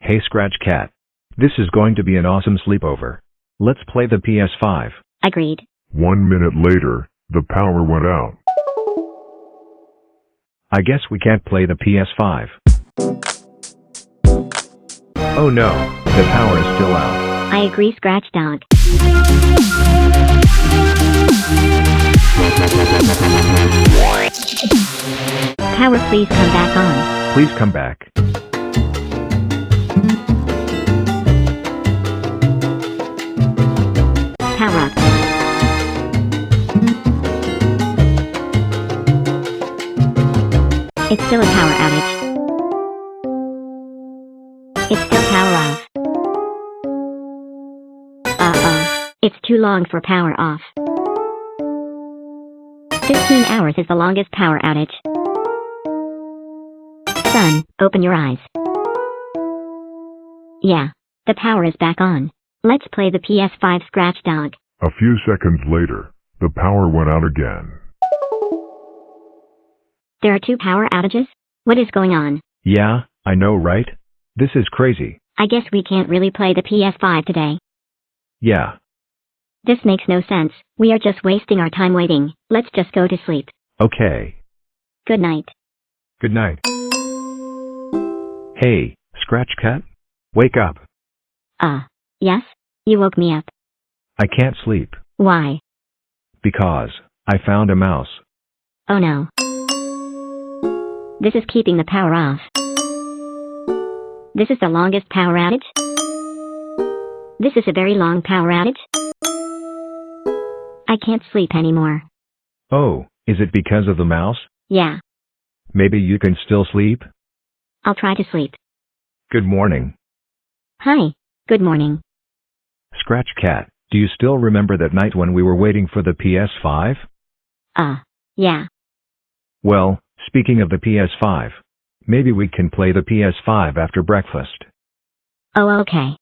Hey Scratch Cat. This is going to be an awesome sleepover. Let's play the PS5. Agreed. 1 minute later, the power went out. I guess we can't play the PS5. Oh no, the power is still out. I agree, Scratch Dog. Power, please come back on. Please come back. Power up. It's still a power outage. It's still power off. It's too long for power off. 15 hours is the longest power outage. Son, open your eyes. Yeah, the power is back on. Let's play the PS5, Scratch Dog. A few seconds later, the power went out again. There are 2 power outages? What is going on? Yeah, I know, right? This is crazy. I guess we can't really play the PS5 today. Yeah. This makes no sense. We are just wasting our time waiting. Let's just go to sleep. Okay. Good night. Good night. Hey, Scratch Cat? Wake up. Yes? You woke me up. I can't sleep. Why? Because I found a mouse. Oh no. This is keeping the power off. This is the longest power outage? This is a very long power outage? I can't sleep anymore. Oh, is it because of the mouse? Yeah, Maybe you can still sleep? I'll try to sleep. Good morning. Hi, good morning. Scratch Cat, do you still remember that night when we were waiting for the PS5? Yeah. Well, speaking of the PS5, maybe we can play the PS5 after breakfast. Oh, okay.